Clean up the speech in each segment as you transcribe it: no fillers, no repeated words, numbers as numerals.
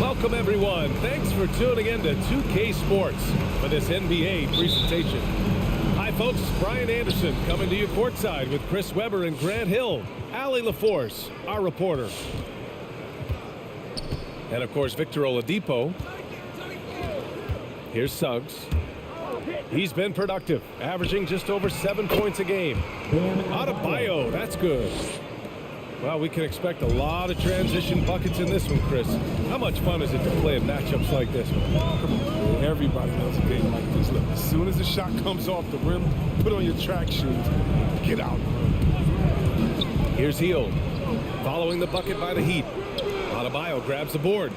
Welcome, everyone. Thanks for tuning in to 2K Sports for this NBA presentation. Hi, folks. Brian Anderson coming to you courtside with Chris Webber and Grant Hill. Allie LaForce, our reporter. And, of course, Victor Oladipo. Here's Suggs. He's been productive, averaging just over 7 points a game. Adebayo, that's good. Well, we can expect a lot of transition buckets in this one, Chris. How much fun is it to play in matchups like this? Everybody knows a game like this. Look, as soon as the shot comes off the rim, put on your track shoes, get out. Here's Hield, following the bucket by the Heat. Adebayo grabs the board.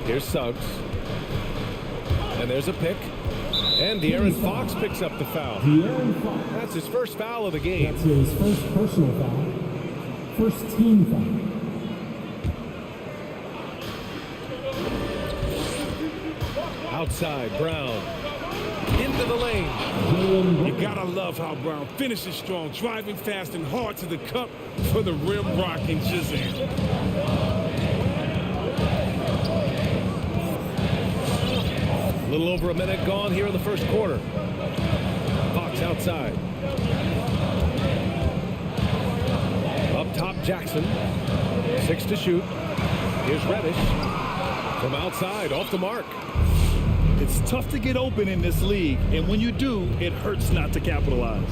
Here's Suggs. And there's a pick. And De'Aaron Fox picks up the foul. That's his first foul of the game. That's his first personal foul. First team foul. Outside, Brown. Into the lane. You gotta love how Brown finishes strong, driving fast and hard to the cup for the rim rocking Shazam. A little over a minute gone here in the first quarter. Fox outside. Up top, Jackson. 6 to shoot. Here's Reddish. From outside, off the mark. It's tough to get open in this league, and when you do, it hurts not to capitalize.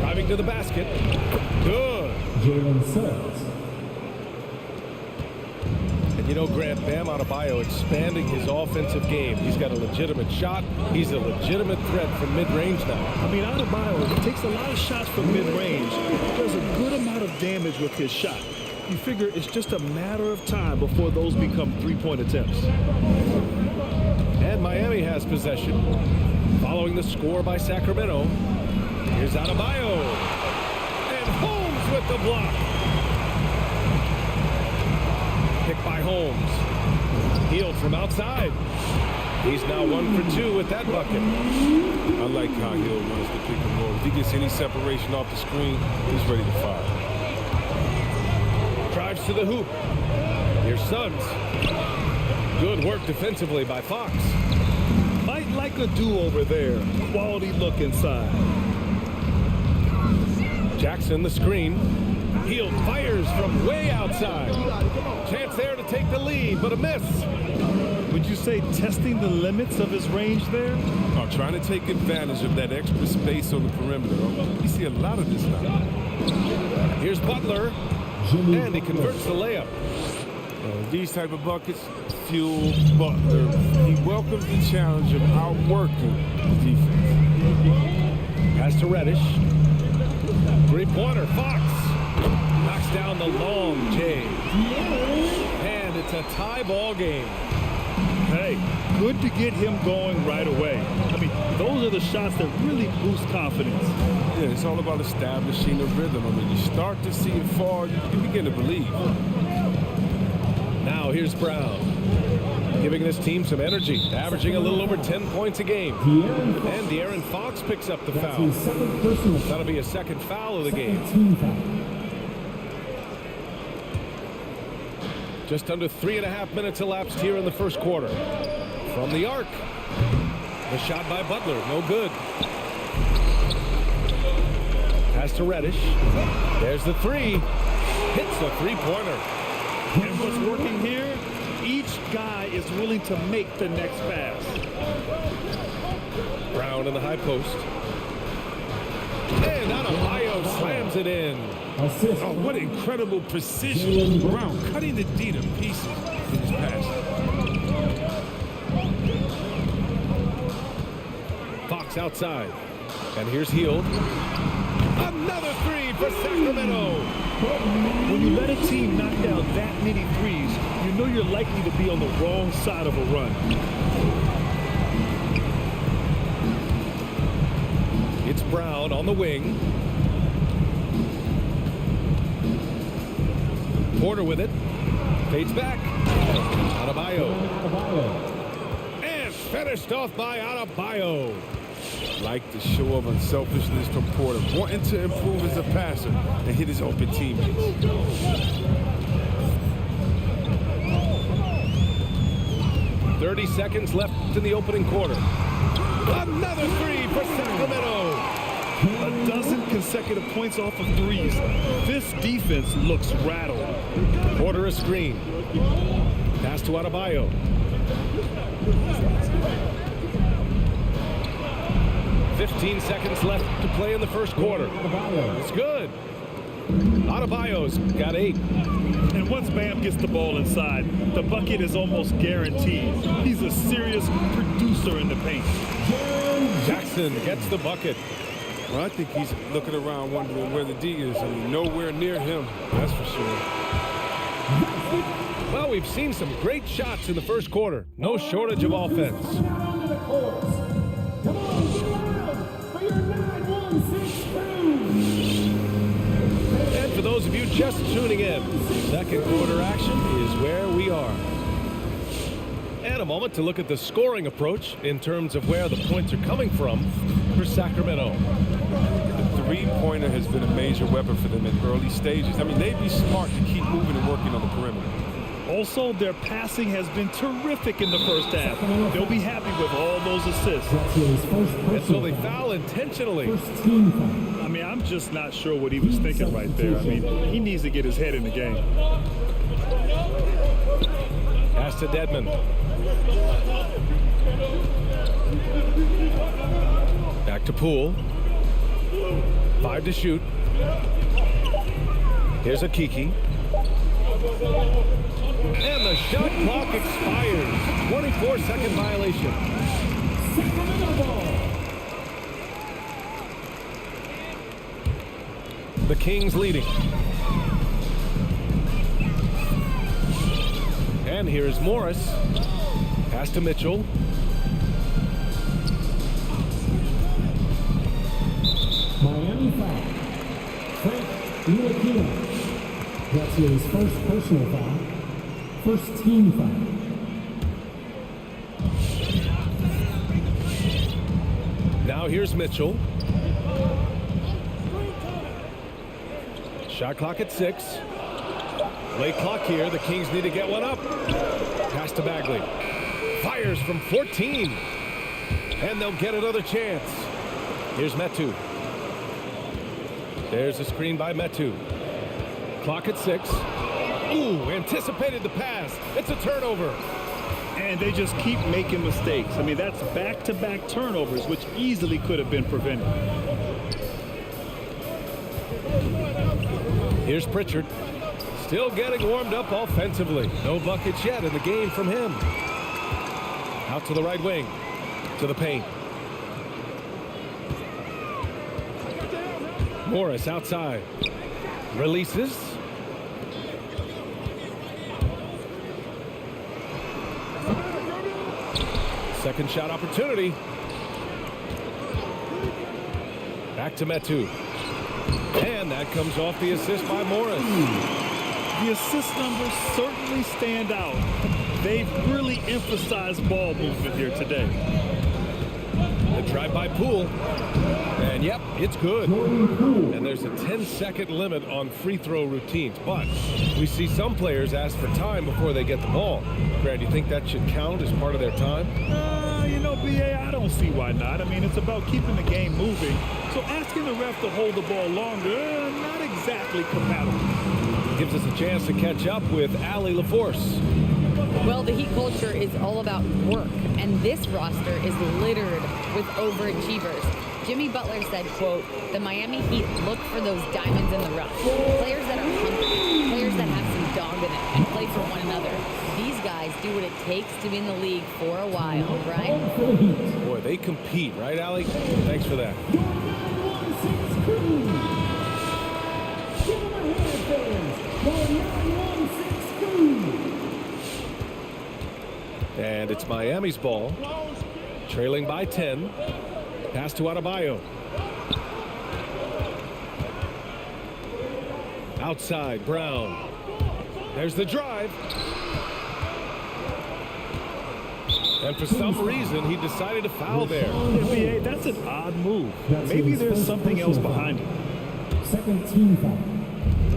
Driving to the basket. Good. Jalen Suggs. You know, Grant, Bam Adebayo expanding his offensive game. He's got a legitimate shot. He's a legitimate threat from mid-range now. I mean, Adebayo takes a lot of shots from mid-range. Does a good amount of damage with his shot. You figure it's just a matter of time before those become three-point attempts. And Miami has possession. Following the score by Sacramento. Here's Adebayo. And Holmes with the block. Pick by Holmes. Hield from outside. He's now 1 for 2 with that bucket. I like how Hill runs the pick and roll. If he gets any separation off the screen, he's ready to fire. Drives to the hoop. Here's Suggs. Good work defensively by Fox. Might like a do-over there. Quality look inside. Jackson the screen. Hield fires from way outside. Chance there to take the lead, but a miss. Would you say testing the limits of his range there? Trying to take advantage of that extra space on the perimeter. You see a lot of this now. Here's Butler, and he converts the layup. These type of buckets fuel Butler. He welcomes the challenge of outworking defense. Pass to Reddish. Three-pointer, Fox. Knocks down the long J. And it's a tie ball game. Hey, good to get him going right away. I mean, those are the shots that really boost confidence. Yeah, it's all about establishing the rhythm. I mean, you start to see it fall, you begin to believe. Now here's Brown. giving this team some energy, averaging a little over 10 points a game. And De'Aaron Fox picks up the foul. That'll be a second foul of the game. Just under 3.5 minutes elapsed here in the first quarter. From the arc. The shot by Butler, no good. Pass to Reddish. There's the three. Hits the three-pointer. And what's working here, each guy is willing to make the next pass. Brown in the high post. And Adebayo slams it in. Oh, what incredible precision. Brown cutting the D to pieces in his pass. Fox outside. And here's Hield. Another three for Sacramento. When you let a team knock down that many threes, you know you're likely to be on the wrong side of a run. It's Brown on the wing. Porter with it. Fades back. Adebayo. And finished off by Adebayo. Like the show of unselfishness from Porter, wanting to improve as a passer and hit his open teammates. .30 seconds left in the opening quarter. Another three for Sacramento. A dozen consecutive points off of threes. This defense looks rattled. Porter a screen. Pass to Adebayo. 15 seconds left to play in the first quarter. It's good. Adebayo's got 8. And once Bam gets the ball inside, the bucket is almost guaranteed. He's a serious producer in the paint. Jackson gets the bucket. Well, I think he's looking around wondering where the D is. I mean, nowhere near him, that's for sure. Well, we've seen some great shots in the first quarter. No shortage of offense. And for those of you just tuning in, second quarter action is where we are. And a moment to look at the scoring approach in terms of where the points are coming from for Sacramento. The three-pointer has been a major weapon for them in early stages. I mean, they'd be smart to keep moving and working on the perimeter. Also, their passing has been terrific in the first half. They'll be happy with all those assists. And so they foul intentionally. I mean, I'm just not sure what he was thinking right there. I mean, he needs to get his head in the game. Pass to Dedmon. Back to Poole. 5 to shoot. Here's a Kiki. And the shot clock expires. 24-second violation. The Kings leading. And here's Morris. Pass to Mitchell. Miami foul. Frank Ntilikina. That's his first personal foul. First team foul. Now here's Mitchell. Shot clock at 6. Late clock here. The Kings need to get one up. Pass to Bagley. Fires from 14. And they'll get another chance. Here's Metu. There's a screen by Metu. Clock at 6. Ooh, anticipated the pass. It's a turnover. And they just keep making mistakes. I mean, that's back-to-back turnovers, which easily could have been prevented. Here's Pritchard. Still getting warmed up offensively. No buckets yet in the game from him. Out to the right wing. To the paint. Morris outside. Releases. Second shot opportunity. Back to Metu. And that comes off the assist by Morris. The assist numbers certainly stand out. They've really emphasized ball movement here today. The drive-by Poole. And yep, it's good. And there's a 10-second limit on free throw routines. But we see some players ask for time before they get the ball. Grant, do you think that should count as part of their time? You know, BA, I don't see why not. I mean, it's about keeping the game moving. So asking the ref to hold the ball longer, not exactly compatible. Gives us a chance to catch up with Allie LaForce. Well, the Heat culture is all about work, and this roster is littered with overachievers. Jimmy Butler said, quote, "The Miami Heat look for those diamonds in the rough. Players that are hungry, players that have some dog in them and play for one another. These guys do what it takes to be in the league for a while," right? Boy, they compete, right, Allie? Thanks for that. And it's Miami's ball, trailing by 10. Pass to Adebayo. Outside, Brown. There's the drive. And for some reason, he decided to foul there. NBA, that's an odd move. Maybe there's something else behind it. Second team foul.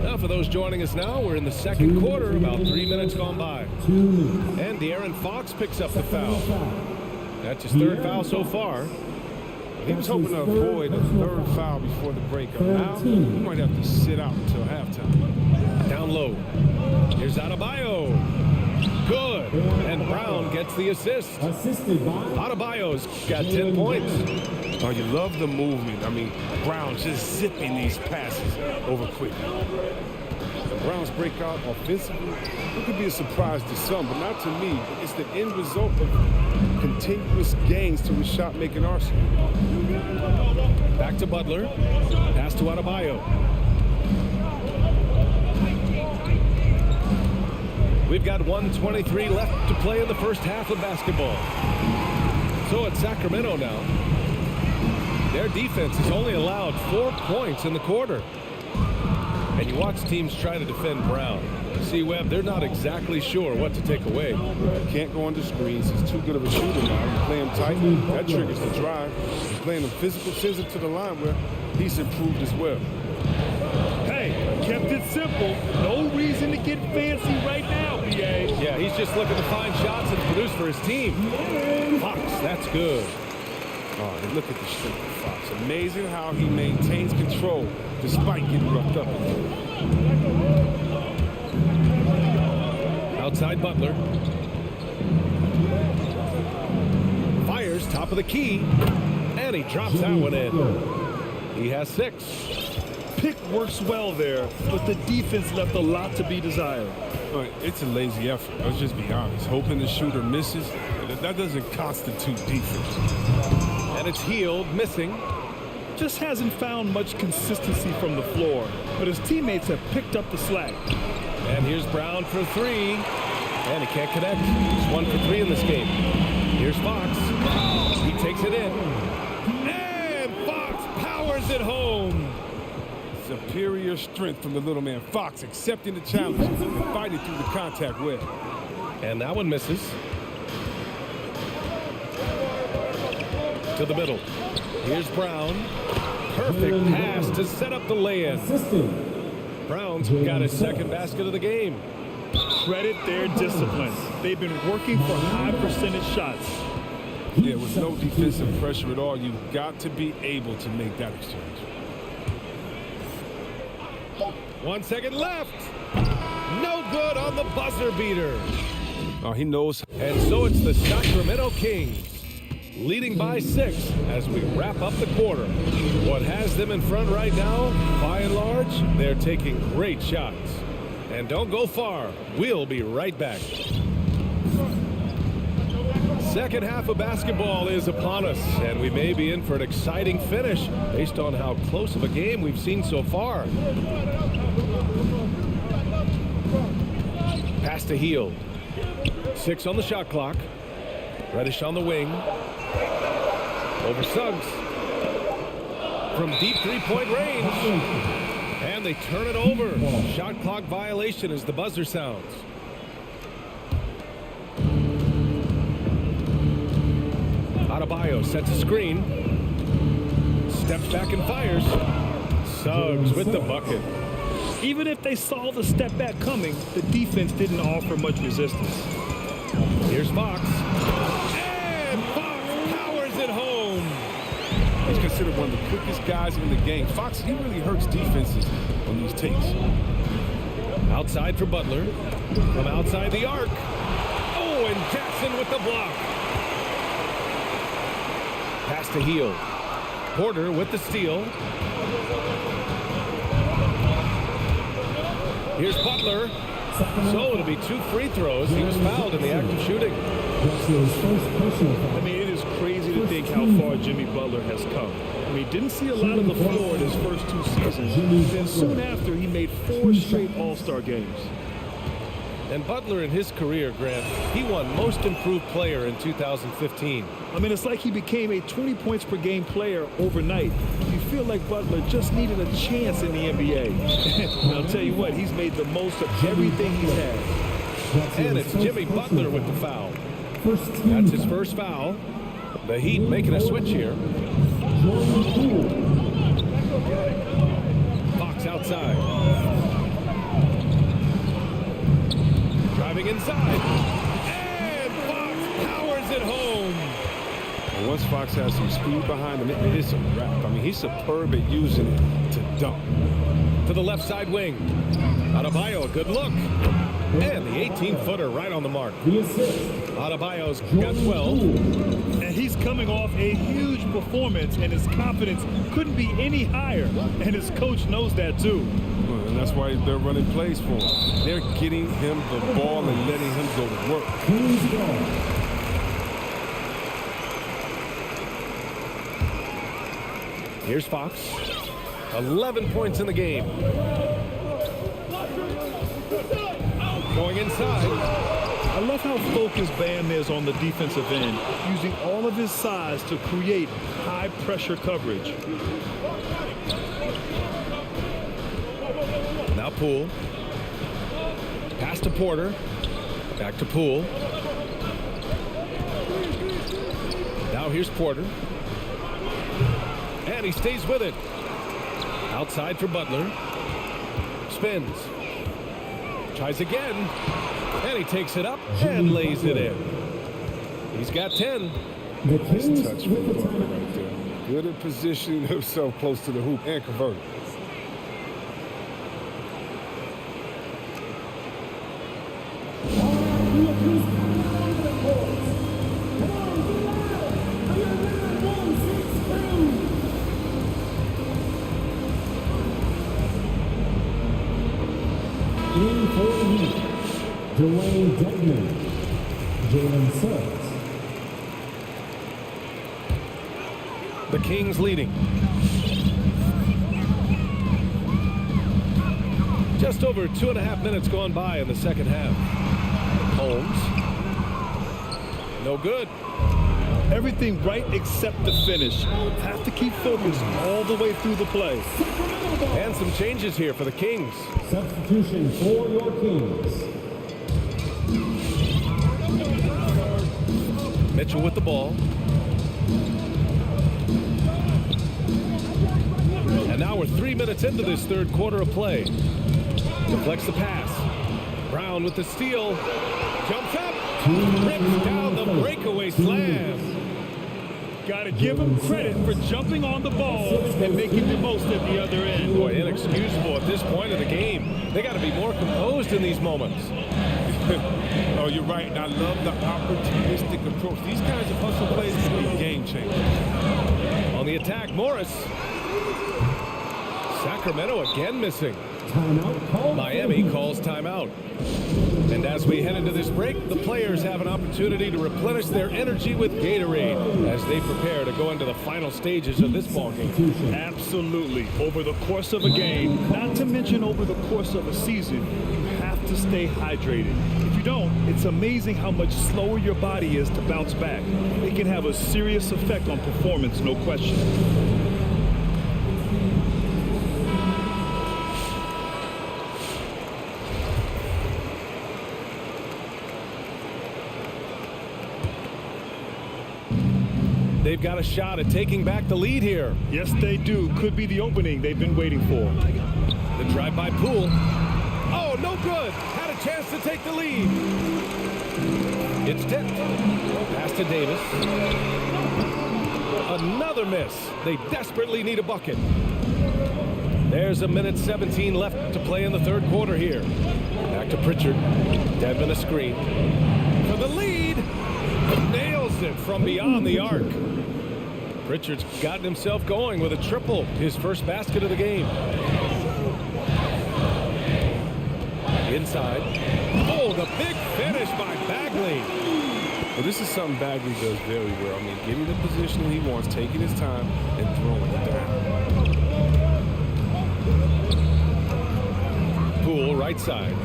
Now, for those joining us now, we're in the second quarter, about 3 minutes gone by. 2 minutes. And De'Aaron Fox picks up the foul. That's his third foul so far. He was hoping to avoid a third foul before the break. Now, he might have to sit out until halftime. Down low. Here's Adebayo. Good. And Brown gets the assist. Assisted by Adebayo's got 10 points. Oh, you love the movement. I mean, Brown just zipping these passes over quick. Brown's breakout offensively, it could be a surprise to some, but not to me. It's the end result of continuous gains to his shot-making arsenal. Back to Butler. Pass to Adebayo. We've got 1:23 left to play in the first half of basketball. So it's Sacramento now. Their defense has only allowed 4 points in the quarter. And you watch teams try to defend Brown. See, Webb, they're not exactly sure what to take away. Can't go under screens. He's too good of a shooter now. You play him tight, that triggers the drive. He's playing him physical, sends him to the line where he's improved as well. Hey, kept it simple. No reason to get fancy right now, BA. Yeah, he's just looking to find shots and produce for his team. Fox, that's good. Oh, and look at the strength of Fox. Amazing how he maintains control despite getting roughed up. Outside Butler. Fires top of the key. And he drops that one in. He has 6. Pick works well there, but the defense left a lot to be desired. It's a lazy effort. Let's just be honest. Hoping the shooter misses, that doesn't constitute defense. And it's Healed, missing. Just hasn't found much consistency from the floor, but his teammates have picked up the slack. And here's Brown for 3. And he can't connect. He's 1 for 3 in this game. Here's Fox. He takes it in. And Fox powers it home. Superior strength from the little man. Fox accepting the challenge and fighting through the contact web. And that one misses. To the middle. Here's Brown. Perfect pass to set up the lay-in. Brown's got his second basket of the game. Credit their discipline. They've been working for high percentage shots. Yeah, with no defensive pressure at all, you've got to be able to make that exchange. 1 second left. No good on the buzzer beater. Oh, he knows. And so it's the Sacramento Kings leading by 6 as we wrap up the quarter. What has them in front right now, by and large, they're taking great shots. And don't go far. We'll be right back. Second half of basketball is upon us, and we may be in for an exciting finish based on how close of a game we've seen so far. Pass to Hield. 6 on the shot clock. Reddish on the wing. Over Suggs. From deep three-point range. And they turn it over. Shot clock violation as the buzzer sounds. Adebayo sets a screen. Steps back and fires. Suggs with the bucket. Even if they saw the step back coming, the defense didn't offer much resistance. Here's Fox. And Fox powers it home. He's considered one of the quickest guys in the game. Fox, he really hurts defenses on these takes. Outside for Butler. From outside the arc. Oh, and Jackson with the block. Pass to Heel. Porter with the steal. Here's Butler. So it'll be 2 free throws. He was fouled in the act of shooting. That's his first personal foul. I mean, it is crazy to think how far Jimmy Butler has come. I mean, didn't see a lot of the floor in his first 2 seasons. Then soon after, he made 4 straight All-Star games. And Butler in his career, Grant, he won Most Improved Player in 2015. I mean, it's like he became a 20 points per game player overnight. You feel like Butler just needed a chance in the NBA. And I'll tell you what, he's made the most of everything he's had. And it's Jimmy Butler with the foul. That's his first foul. The Heat making a switch here. Fox outside. Driving inside. And Fox powers it home. And once Fox has some speed behind him, it is a wrap. I mean, he's superb at using it to dunk. To the left side wing. Adebayo, a good look. And the 18-footer right on the mark. Adebayo's got 12. And he's coming off a huge performance, and his confidence couldn't be any higher. And his coach knows that, too. And that's why they're running plays for him. They're getting him the ball and letting him go to work. Here's Fox. 11 points in the game. Going inside. I love how focused Bam is on the defensive end, using all of his size to create high-pressure coverage. Now Poole. Pass to Porter. Back to Poole. Now here's Porter. And he stays with it. Outside for Butler. Spins. Tries again. And he takes it up and lays it in. He's got 10. Nice touch from Butler right there. Good at positioning himself close to the hoop and converting. In for the Heat, Dwayne Dedman, Jalen Suggs. The Kings leading. Just over 2.5 minutes gone by in the second half. Holmes. No good. Everything right except the finish. Have to keep focused all the way through the play. And some changes here for the Kings. Substitution for your Kings. Mitchell with the ball. And now we're 3 minutes into this third quarter of play. Deflects the pass. Brown with the steal. Jumps up. Rips down the breakaway slam. Got to give him credit for jumping on the ball and making the most at the other end. Boy, inexcusable at this point of the game. They got to be more composed in these moments. Oh, you're right. And I love the opportunistic approach. These kinds of hustle plays can be game changers. On the attack, Morris. Sacramento again missing. Miami calls timeout. And as we head into this break, the players have an opportunity to replenish their energy with Gatorade as they prepare to go into the final stages of this ballgame. Absolutely. Over the course of a game, not to mention over the course of a season, you have to stay hydrated. If you don't, it's amazing how much slower your body is to bounce back. It can have a serious effect on performance, no question. they've got a shot at taking back the lead here. Yes, they do. Could be the opening they've been waiting for. The drive-by Poole. Oh, no good. Had a chance to take the lead. It's tipped. Pass to Davis. Another miss. They desperately need a bucket. There's a minute 17 left to play in the third quarter here. Back to Pritchard. Dedmon a screen. For the lead. Nails it from beyond the arc. Pritchard's gotten himself going with a triple. His first basket of the game. Inside. Oh, the big finish by Bagley. Well, this is something Bagley does very well. I mean, getting the position he wants, taking his time, and throwing it down. Poole, right side.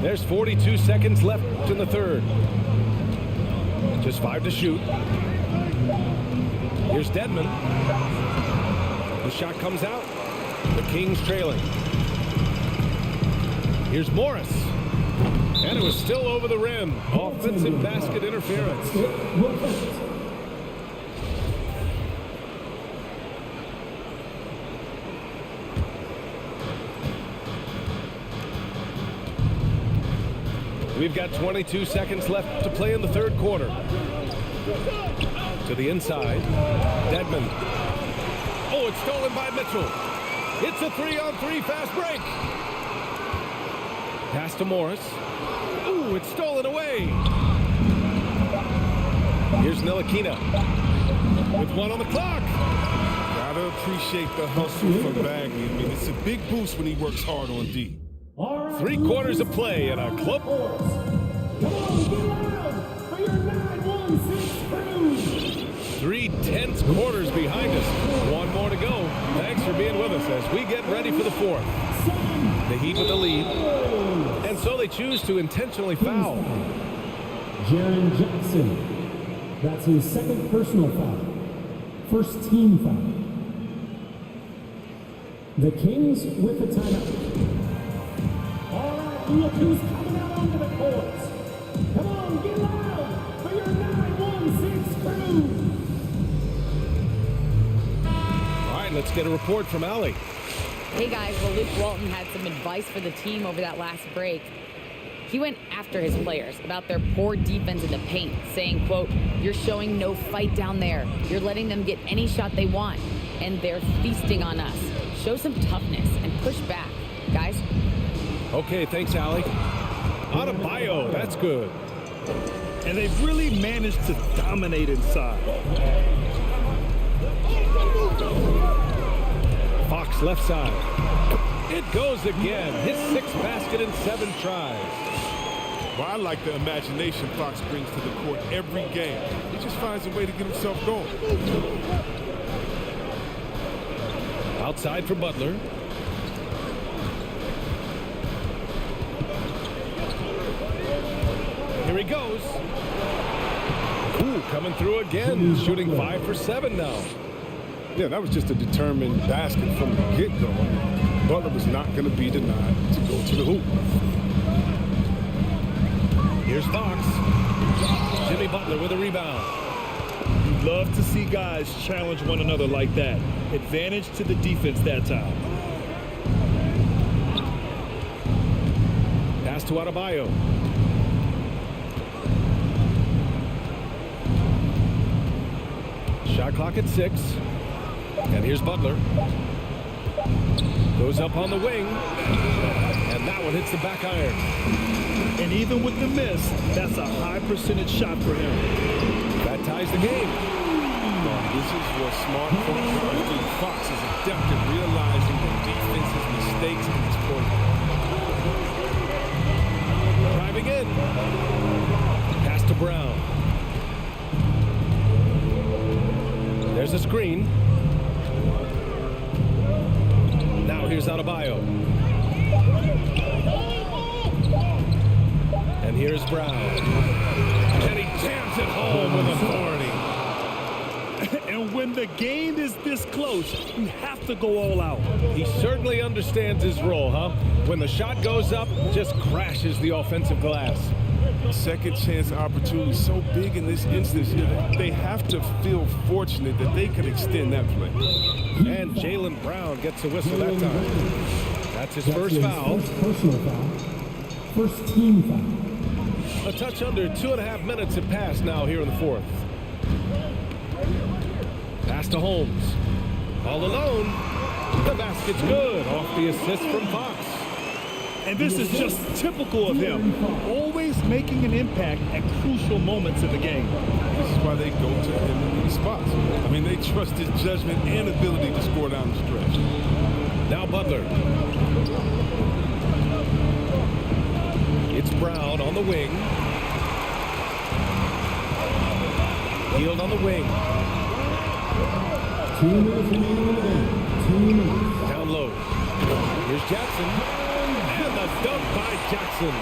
There's 42 seconds left in the third. Just 5 to shoot. Here's Dedmon. The shot comes out. The Kings trailing. Here's Morris. And it was still over the rim. Offensive basket interference. We've got 22 seconds left to play in the third quarter. To the inside. Dedmon. Oh, it's stolen by Mitchell. It's a 3-on-3 fast break. Pass to Morris. Ooh, it's stolen away. Here's Ntilikina with 1 on the clock. Gotta appreciate the hustle from Bagley. I mean, it's a big boost when he works hard on D. 3 quarters of play in our club. Come on, get loud for your 9-1-6 crew. 3 tense quarters behind us. 1 more to go. Thanks for being with us as we get ready for the fourth. The Heat with the lead. And so they choose to intentionally foul. Jaren Jackson. That's his second personal foul. First team foul. The Kings with the timeout. All right, look who's coming out onto the court. Come on, get loud for your 9-1-6 crew. All right, let's get a report from Allie. Hey guys, well, Luke Walton had some advice for the team over that last break. He went after his players about their poor defense in the paint, saying, quote, "You're showing no fight down there. You're letting them get any shot they want, and they're feasting on us. Show some toughness and push back, guys." Okay, thanks, Allie. Adebayo, that's good. And they've really managed to dominate inside. Fox left side. It goes again. His 6th basket in 7 tries. Well, I like the imagination Fox brings to the court every game. He just finds a way to get himself going. Outside for Butler. Here he goes. Ooh, coming through again. Shooting 5 for 7 now. Yeah, that was just a determined basket from the get-go. Butler was not going to be denied to go to the hoop. Here's Fox. Jimmy Butler with a rebound. You love to see guys challenge one another like that. Advantage to the defense that time. Pass to Adebayo. Shot clock at 6. And here's Butler. Goes up on the wing. And that one hits the back iron. And even with the miss, that's a high percentage shot for him. That ties the game. This is what smart coaches do. Fox is adept at realizing the defense's mistakes and exploiting them. Driving in. Pass to Brown. There's a screen. Now here's Adebayo. And here's Brown. And he jams it home with authority. And when the game is this close, you have to go all out. He certainly understands his role, huh? When the shot goes up, just crashes the offensive glass. Second chance opportunity so big in this instance. They have to feel fortunate that they could extend that play. And Jaylen Brown gets a whistle that time. That's his first foul. First personal foul. First team foul. A touch under 2.5 minutes have passed now here in the fourth. Pass to Holmes. All alone. The basket's good off the assist from Fox. And this is just typical of him, always making an impact at crucial moments in the game. This is why they go to him in these spots. I mean, they trust his judgment and ability to score down the stretch. Now Butler. It's Brown on the wing. Healed on the wing. 2 minutes remaining in the game. 2 minutes. Down low. Here's Jackson. And the dunk by Jackson.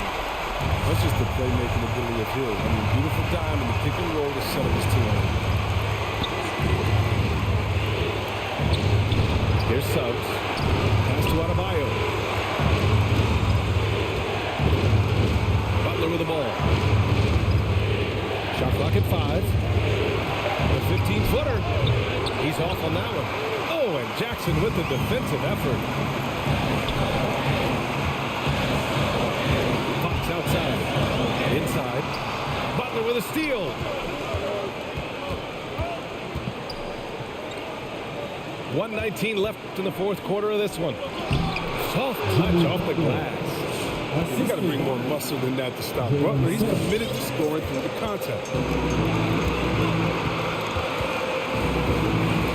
That's just the playmaking ability of Hill. I mean, beautiful dime in the pick and roll to set up his team. Here's Suggs. Pass to Adebayo. Butler with the ball. Shot clock at 5. The 15-footer. He's off on that one. Oh, and Jackson with the defensive effort. Fox outside. Inside. Butler with a steal. .119 left in the fourth quarter of this one. Soft touch off the glass. You got to bring more muscle than that to stop Butler. He's committed to scoring through the contact.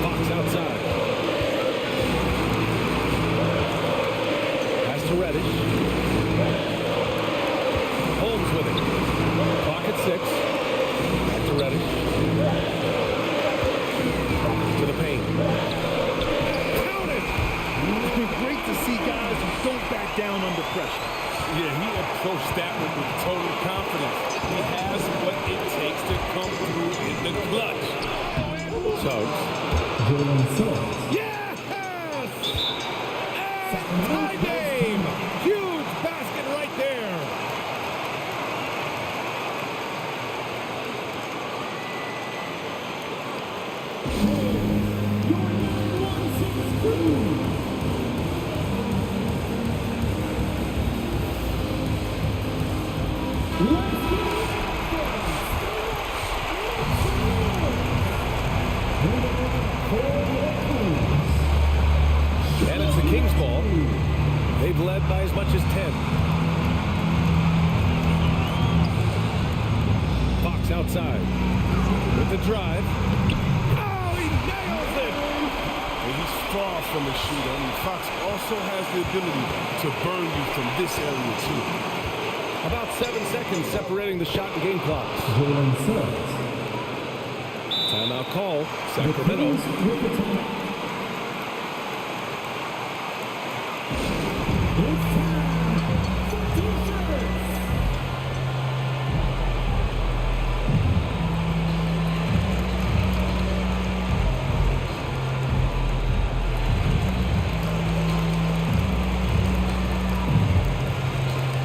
Fox outside. Pass to Reddish. Holmes with it. Clock at 6. Back to Reddish. To the paint. Counted! It's been great to see guys who don't back down under pressure. Yeah, he approached that one with total confidence. He has what it takes to come through in the clutch. Suggs. Jalen Suggs. Yes! And tie game! Huge basket right there. And it's the Kings ball. They've led by as much as 10. Fox outside. With the drive. Oh, he nails it! And he's far from a shooter. I mean, Fox also has the ability to burn you from this area, too. About 7 seconds separating the shot and game clocks. Jalen Suggs. Timeout call. Sacramento. With the timeout. It's time for t-shirts.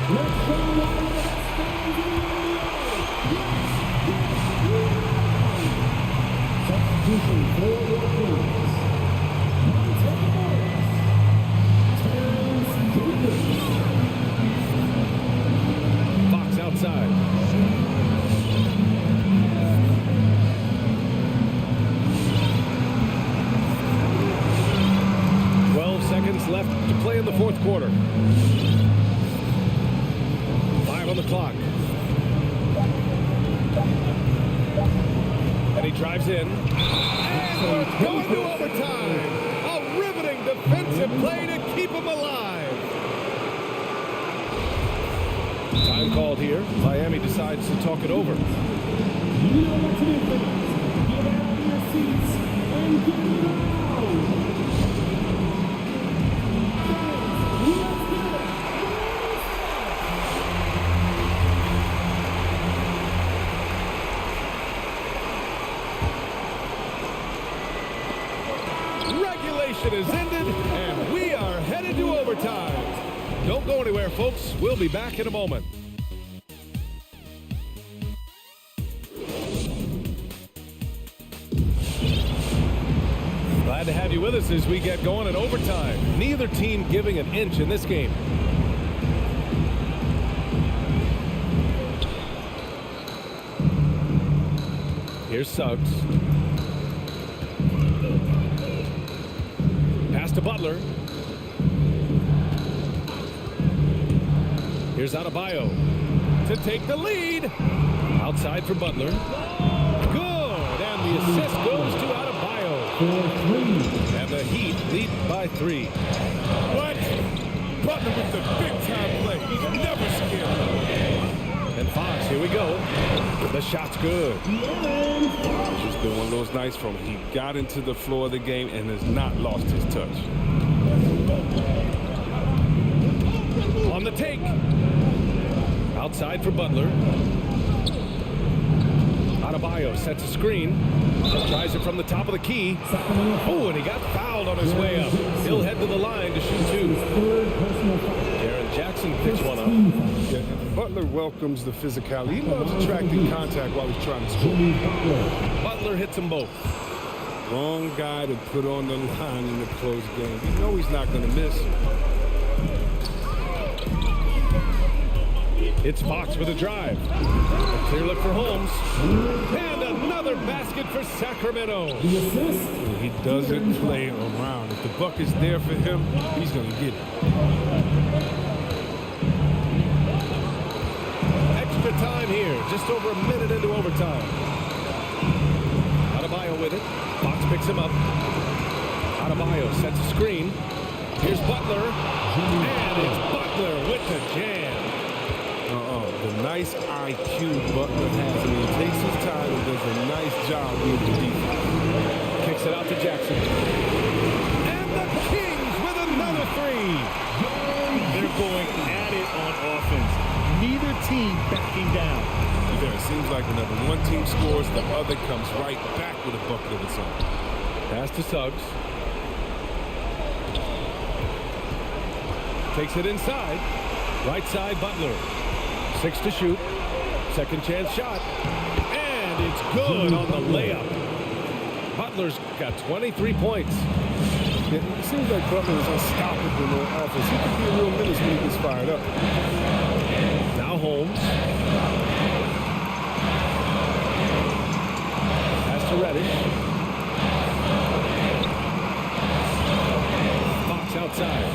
Let's show one of the best fans in the NBA. Yes, substitution for your Kings. Montana Morris. Terrence Davis. Fox outside. Seconds left to play in the fourth quarter. 5 on the clock. And he drives in. And we're going to overtime. A riveting defensive play to keep him alive. Time called here. Miami decides to talk it over. You know what to do, fans. Get out of your seats and get loud. Regulation is ended, and we are headed to overtime. Don't go anywhere, folks. We'll be back in a moment. Glad to have you with us as we get going in overtime. Neither team giving an inch in this game. Here's Suggs. Pass to Butler. Here's Adebayo to take the lead. Outside for Butler. Good. And the assist goes to Adebayo. And the Heat lead by 3. What? Butler with the big-time play. He's never scared. And Fox, here we go. The shot's good. It's been one of those nights from he got into the floor of the game and has not lost his touch. On the take. Outside for Butler. Adebayo sets a screen. Tries it from the top of the key. Oh, and he got fouled on his way up. He'll head to the line to shoot 2. Jaren Jackson picks one up. Yeah, Butler welcomes the physicality. He loves attracting contact while he's trying to score. Butler hits them both. Wrong guy to put on the line in the close game. You know he's not going to miss. It's Fox with a drive. A clear look for Holmes. And another basket for Sacramento. He doesn't play around. If the buck is there for him, he's going to get it. Extra time here. Just over a minute into overtime. Adebayo with it. Fox picks him up. Adebayo sets a screen. Here's Butler. And it's Butler with the jam. The nice IQ Butler has. I mean, he takes his time and does a nice job with the defense. Kicks it out to Jackson. And the Kings with another 3. They're going at it on offense. Neither team backing down. Yeah, it seems like whenever one team scores, the other comes right back with a bucket of its own. Pass to Suggs. Takes it inside. Right side, Butler. 6 to shoot. Second chance shot. And it's good on the layup. Butler's got 23 points. Yeah, it seems like Butler is unstoppable on offense. He could be a real menace when he gets fired up. Now Holmes. Pass to Reddish. Fox outside.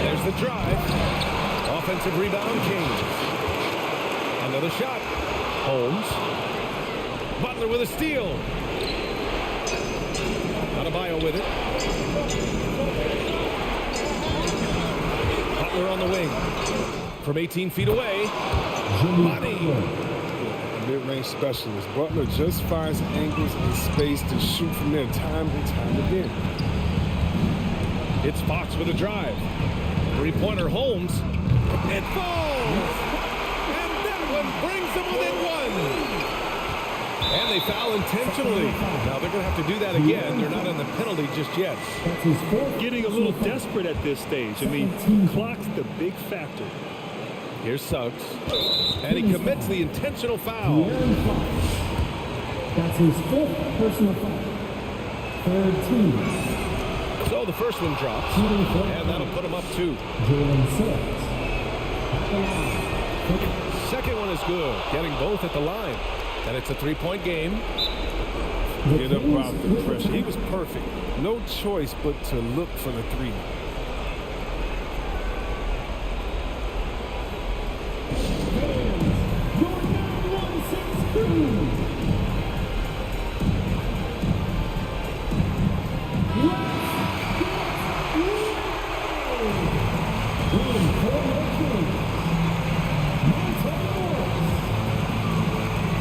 There's the drive. Offensive rebound, Kings. Another shot. Holmes. Butler with a steal. Adebayo with it. Butler on the wing. From 18 feet away. Money. Mid-range specialist. Butler just finds angles and space to shoot from there time and time again. It's Fox with a drive. Three-pointer Holmes. It falls! And that one brings them within 1. And they foul intentionally. Now they're going to have to do that again. They're not in the penalty just yet. Getting a little desperate at this stage. I mean, clock's the big factor. Here's Suggs. And he commits the intentional foul. That's his 4th personal foul. 3rd team. So the first one drops. And that'll put him up 2. Jalen Suggs. Second one is good. Getting both at the line. And it's a 3-point game. Get up out the pressure. He was perfect. No choice but to look for the 3.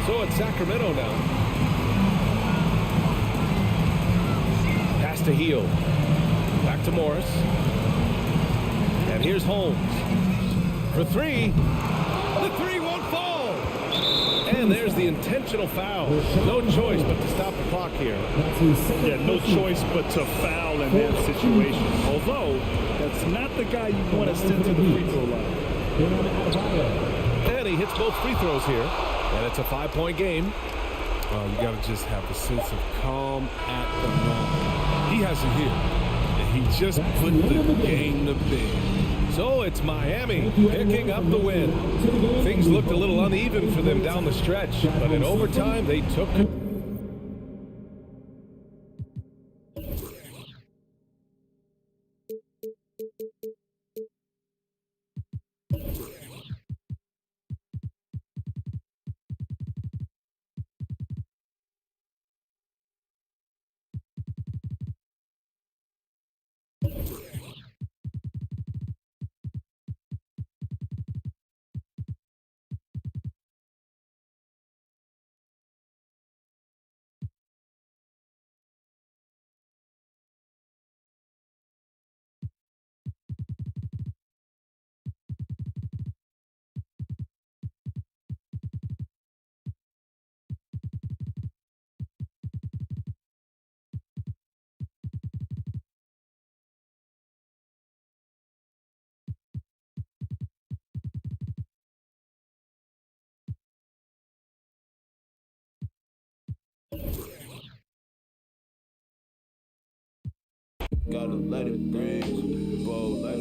So it's Sacramento now. Pass to Heel. Back to Morris. And here's Holmes. For 3. The 3 won't fall. And there's the intentional foul. No choice but to stop the clock here. Yeah, no choice but to foul in that situation. Although, that's not the guy you want to send to the free throw line. And he hits both free throws here. And it's a 5-point game. You got to just have a sense of calm at the moment. He has it here, and he just put the game to bed. So it's Miami picking up the win. Things looked a little uneven for them down the stretch, but in overtime they took it. Gotta let it bring, bro.